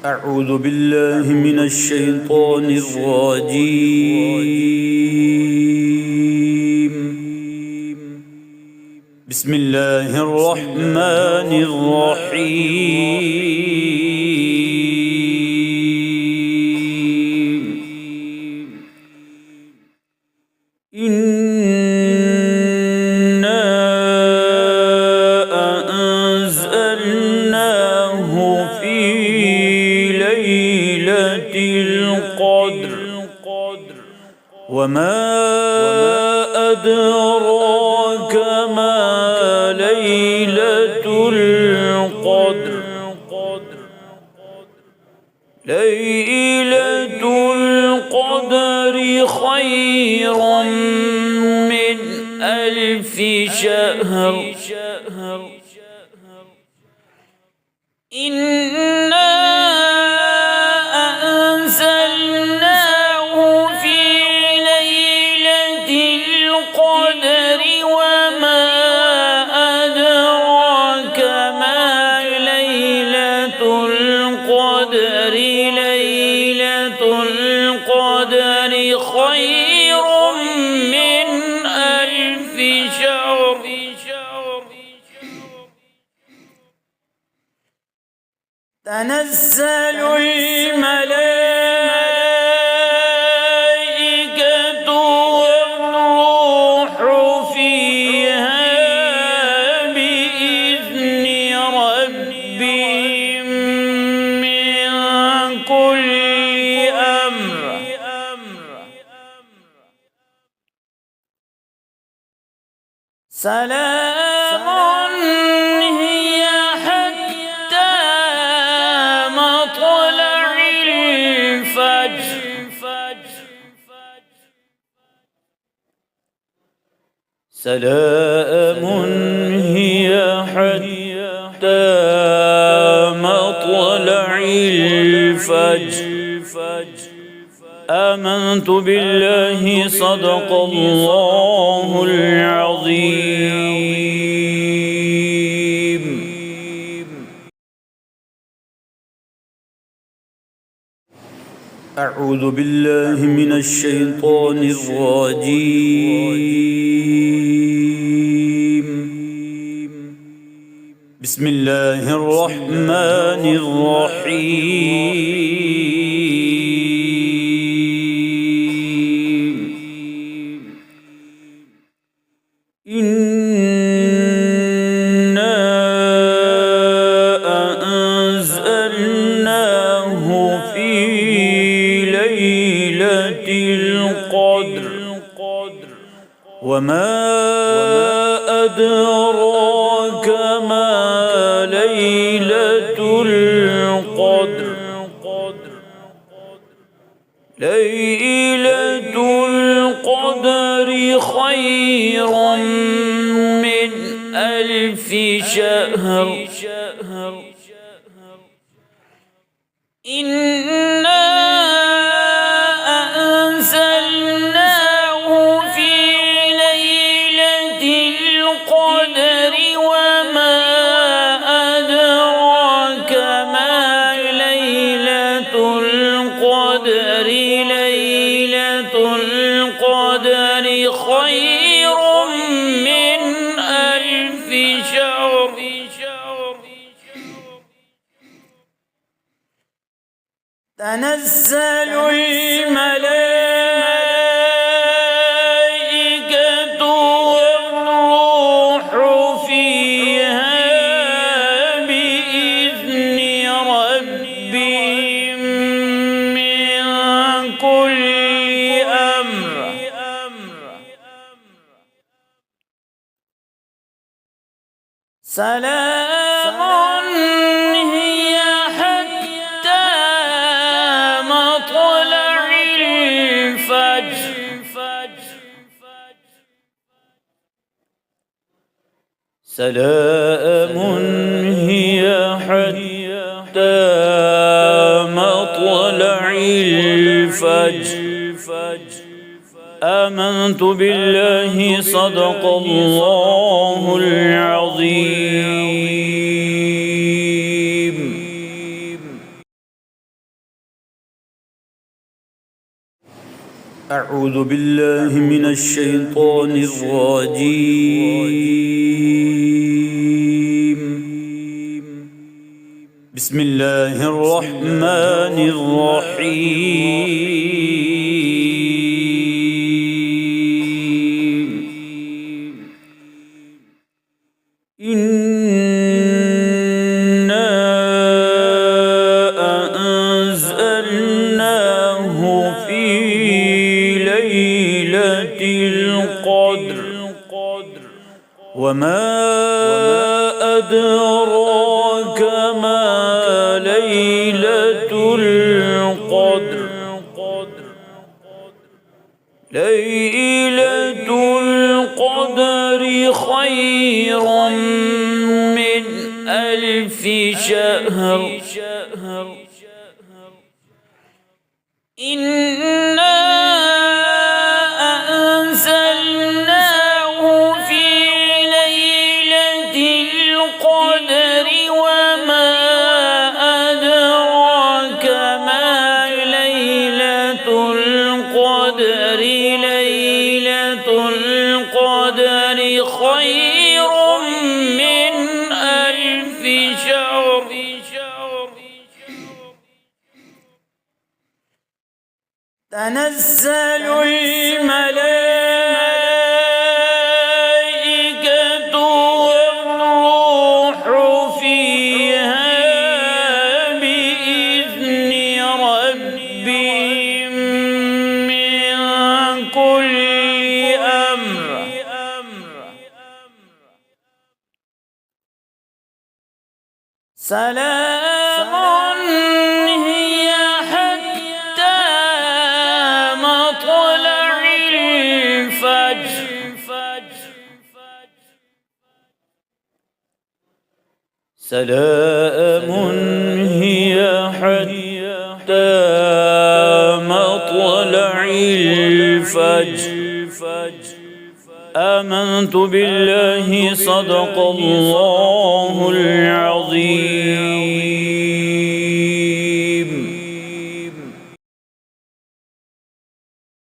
أعوذ بالله من الشيطان الرجيم. بسم الله الرحمن الرحيم. إنا أنزلناه في ليلة القدر وما أدراك ما ليلة القدر. ليلة القدر خير من 1000 شهر. إنا أنزلناه في ليلة القدر وما أدراك ما ليلة القدر. ليلة القدر خير من 1000 شهر. تنزل الملائكة والروح فيها بإذن ربهم من كل أمر. سلام هي حتى مطلع الفجر. سلام هي حتى مطلع الفجر. آمنت بالله صدق الله العظيم. أعوذ بالله من الشيطان الرجيم. بسم الله الرحمن الرحيم. إنا أنزلناه في ليلة القدر وما أدراك ما ليلة القدر. ليلة القدر خير من 1000 شهر. إنا أنزلناه في ليلة القدر وما أدراك ما ليلة القدر. ليلة القدر خير من 1000 شهر. تنزل الملائكة والروح فيها بإذن ربهم من كل أمر. سلام هي حتى مطلع الفجر. سلام هي حتى مطلع الفجر. آمنت بالله صدق الله العظيم. أعوذ بالله من الشيطان الرجيم. بسم الله الرحمن الرحيم. إنا أنزلناه في ليلة القدر وما أدراك ما ليلة القدر. ليلة القدر خير من 1000 شهر. إنا أنزلناه في ليلة القدر وما أدراك ما ليلة القدر. ليلة القدر خير من 1000 شهر. تنزل الملائكة والروح فيها بإذن ربهم من كل أمر. سلام هي حتى مطلع الفجر. سلام هي حتى مطلع الفجر. آمنت بالله صدق الله العظيم.